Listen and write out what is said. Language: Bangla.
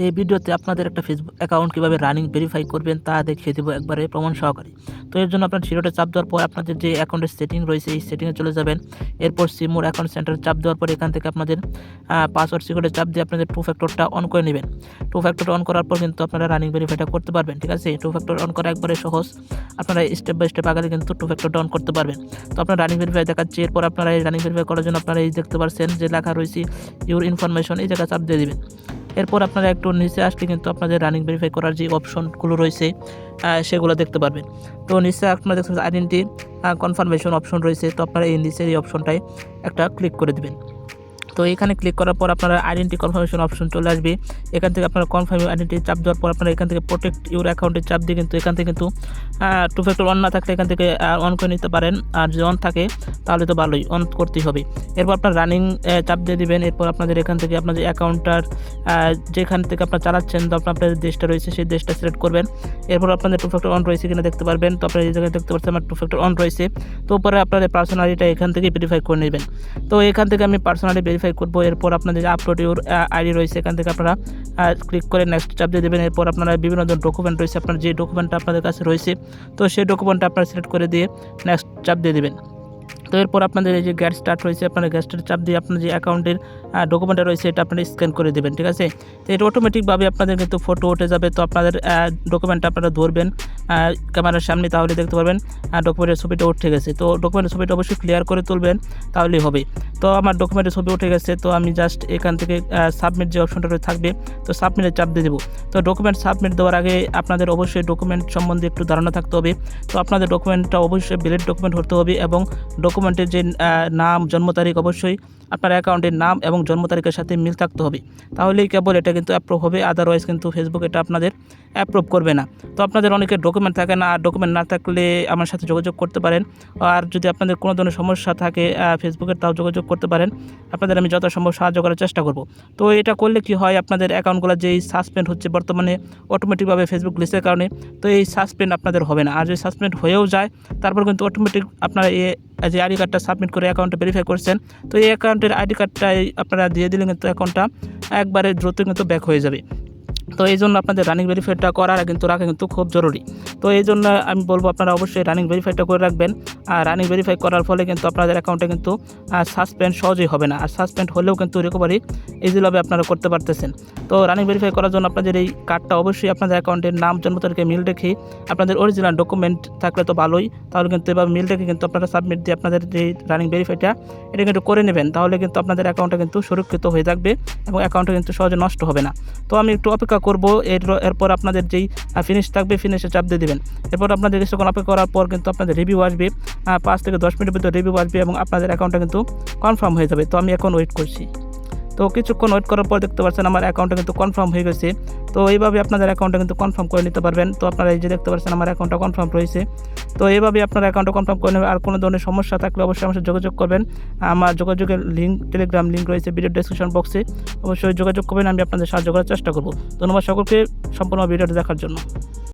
এই ভিডিওতে আপনাদের একটা ফেসবুক অ্যাকাউন্ট কীভাবে রানিং ভেরিফাই করবেন তা দেখিয়ে দেবো একবারে প্রমাণ সহকারে। তো এর জন্য আপনার জিরোটা চাপ দেওয়ার পর আপনাদের যে অ্যাকাউন্টের সেটিং রয়েছে এই সেটিংয়ে চলে যাবেন। এরপর সিম মোর অ্যাকাউন্ট সেন্টারে চাপ দেওয়ার পর এখান থেকে আপনাদের পাসওয়ার্ড সিকিউরিটি চাপ দিয়ে আপনাদের টু ফ্যাক্টরটা অন করে নেবেন। টু ফ্যাক্টরটা অন করার পর কিন্তু আপনারা রানিং ভেরিফাইটা করতে পারবেন, ঠিক আছে। টু ফ্যাক্টর অন করা একবারে সহজ, আপনারা স্টেপ বাই স্টেপ আগে কিন্তু টু ফ্যাক্টরটা অন করতে পারবেন। তো আপনার রানিং ভেরিফাই দেখাচ্ছে। এরপর আপনারা এই রানিং ভেরিফাই করার জন্য আপনারা এই দেখতে পাচ্ছেন যে লেখা রয়েছে ইউর ইনফরমেশন, এই জায়গায় চাপ দিয়ে দিবেন। এরপর আপনারা একটু নিচে আসলে কিন্তু আপনাদের রানিং ভেরিফাই করার যে অপশনগুলো রয়েছে সেগুলো দেখতে পারবেন। তো নিচে আপনারা দেখতে পাচ্ছেন আইডেন্টি কনফার্মেশন অপশন রয়েছে। তো আপনারা এই নিচের এই অপশনটায় একটা ক্লিক করে দেবেন। তো এখানে ক্লিক করার পর আপনারা আইডেন্টি কনফার্মেশন অপশন চলে আসবে। এখান থেকে আপনারা কনফার্ম আইডেন্টি চাপ দেওয়ার পর আপনারা এখান থেকে প্রোটেক্ট ইউর অ্যাকাউন্টে চাপ দিয়ে কিন্তু এখান থেকে কিন্তু টু ফ্যাক্টর অন না থাকলে এখান থেকে অন করে নিতে পারেন, আর যদি অন থাকে তাহলে তো ভালোই, অন করতেই হবে। এরপর আপনার রানিং চাপ দিয়ে দিবেন। এরপর আপনাদের এখান থেকে আপনাদের অ্যাকাউন্টটার যেখান থেকে আপনারা চালাচ্ছেন তো আপনাদের দেশটা রয়েছে সেই দেশটা সিলেক্ট করবেন। এরপর আপনাদের টু ফ্যাক্টর অন রয়েছে কিনা দেখতে পারবেন। তো আপনারা এই জায়গায় দেখতে পাচ্ছেন আমার টু ফ্যাক্টর অন রয়েছে। তো উপরে আপনাদের পার্সোনালিটা এখান থেকে ভেরিফাই করে নেবেন। তো এখান থেকে আমি পার্সোনালি ভেরিফাই করব। এরপর আপনাদের যে আপলোড ইউর আইডি রয়েছে এখান থেকে আপনারা ক্লিক করে নেক্সট চাপ দিয়ে দেবেন। এরপর আপনারা বিভিন্ন ধরনের ডকুমেন্ট রয়েছে, আপনার যে ডকুমেন্টটা আপনাদের কাছে রয়েছে তো সেই ডকুমেন্টটা আপনারা সিলেক্ট করে দিয়ে নেক্সট চাপ দিয়ে দেবেন। তো এরপর আপনাদের এই যে গেট স্টার্ট রয়েছে, আপনারা গেট স্টার্ট চাপ দিয়ে আপনার যে অ্যাকাউন্টের ডকুমেন্টটা রয়েছে এটা আপনারা স্ক্যান করে দেবেন, ঠিক আছে। তো এটা অটোমেটিকভাবে আপনাদের কিন্তু ফটো উঠে যাবে। তো আপনাদের ডকুমেন্টটা আপনারা ধরবেন ক্যামেরার সামনে, তাহলে দেখতে পারবেন ডকুমেন্টের ছবিটা উঠে গেছে। তো ডকুমেন্টের ছবিটা অবশ্যই ক্লিয়ার করে তুলবেন, তাহলেই হবে। তো আমার ডকুমেন্টের ছবি উঠে গেছে। তো আমি জাস্ট এখান থেকে সাবমিট যে অপশনটা থাকবে তো সাবমিটে চাপ দিয়ে দেবো। তো ডকুমেন্ট সাবমিট দেওয়ার আগে আপনাদের অবশ্যই ডকুমেন্ট সম্বন্ধে একটু ধারণা থাকতে হবে। তো আপনাদের ডকুমেন্টটা অবশ্যই ভ্যালিড ডকুমেন্ট হতে হবে এবং ডকুমেন্টের যে নাম, জন্ম তারিখ অবশ্যই আপনার অ্যাকাউন্টের নাম এবং জন্ম তারিখের সাথে মিল থাকতে হবে, তাহলেই কেবল এটা কিন্তু অ্যাপ্রুভ হবে। আদারওয়াইজ কিন্তু ফেসবুক এটা আপনাদের অ্যাপ্রুভ করবে না। তো আপনাদের অনেকের ডকুমেন্ট থাকে না, আর ডকুমেন্ট না থাকলে আমার সাথে যোগাযোগ করতে পারেন। আর যদি আপনাদের কোনো ধরনের সমস্যা থাকে ফেসবুকের, তাও যোগাযোগ করতে পারেন, আপনাদের আমি যথাসম্ভব সাহায্য করার চেষ্টা করব। তো এটা করলে কি হয়, আপনাদের অ্যাকাউন্টগুলো যেই সাসপেন্ড হচ্ছে বর্তমানে অটোমেটিকভাবে ফেসবুক লিস্টের কারণে, তো এই সাসপেন্ড আপনাদের হবে না। আর যদি সাসপেন্ড হয়েও যায় তারপর কিন্তু অটোমেটিক আপনারা যে আইডি কার্ডটা সাবমিট করে অ্যাকাউন্টটা ভেরিফাই করছেন তো এই অ্যাকাউন্টের আইডি কার্ডটাই আপনারা দিয়ে দিলে কিন্তু অ্যাকাউন্টটা একবারে দ্রুত কিন্তু ব্যাক হয়ে যাবে। তো এই জন্য আপনাদের রানিং ভেরিফাইটা করার কিন্তু রাখা কিন্তু খুব জরুরি। তো এই জন্য আমি বলবো আপনারা অবশ্যই রানিং ভেরিফাইটা করে রাখবেন। আর রানিং ভেরিফাই করার ফলে কিন্তু আপনাদের অ্যাকাউন্টে কিন্তু সাসপেন্ড সহজেই হবে না, আর সাসপেন্ড হলেও কিন্তু রিকভারি ইজিভাবে আপনারা করতে পারতেছেন। তো রানিং ভেরিফাই করার জন্য আপনাদের এই কার্ডটা অবশ্যই আপনাদের অ্যাকাউন্টের নাম, জন্ম তারিখে মিল রেখে, আপনাদের অরিজিনাল ডকুমেন্ট থাকলে তো ভালোই, তাহলে কিন্তু এভাবে মিল রেখে কিন্তু আপনারা সাবমিট দিয়ে আপনাদের যে রানিং ভেরিফাইটা এটা কিন্তু করে নেবেন, তাহলে কিন্তু আপনাদের অ্যাকাউন্টটা কিন্তু সুরক্ষিত হয়ে থাকবে এবং অ্যাকাউন্টটা কিন্তু সহজে নষ্ট হবে না। তো আমি একটু অপেক্ষা করব। এরপর আপনাদের যেই ফিনিশ থাকবে ফিনিশে চাপ দিয়ে দেবেন। এরপর আপনাদের কিছুক্ষণ অপেক্ষা করার পর কিন্তু আপনাদের রিভিউ আসবে, 5 থেকে 10 মিনিটের ভিতরে রিভিউ আসবে এবং আপনাদের অ্যাকাউন্টটা কিন্তু কনফার্ম হয়ে যাবে। তো আমি এখন ওয়েট করছি। তো কিছুক্ষণ ওয়েট করার পর দেখতে পাচ্ছেন আমার অ্যাকাউন্টটা কিন্তু কনফার্ম হয়ে গেছে। তো এইভাবে আপনাদের অ্যাকাউন্টটা কিন্তু কনফার্ম করে নিতে পারবেন। তো আপনারা এই যে দেখতে পাচ্ছেন আমার অ্যাকাউন্টটা কনফার্ম রয়েছে। তো এইভাবে আপনার অ্যাকাউন্টটা কনফার্ম করে নেবেন। আর কোনো ধরনের সমস্যা থাকলে অবশ্যই আমার সাথে যোগাযোগ করবেন। আমার যোগাযোগের লিঙ্ক, টেলিগ্রাম লিঙ্ক রয়েছে ভিডিও ডেসক্রিপশন বক্সে, অবশ্যই যোগাযোগ করবেন, আমি আপনাদের সাহায্য করার চেষ্টা করব। ধন্যবাদ সকলকে সম্পূর্ণ ভিডিওটি দেখার জন্য।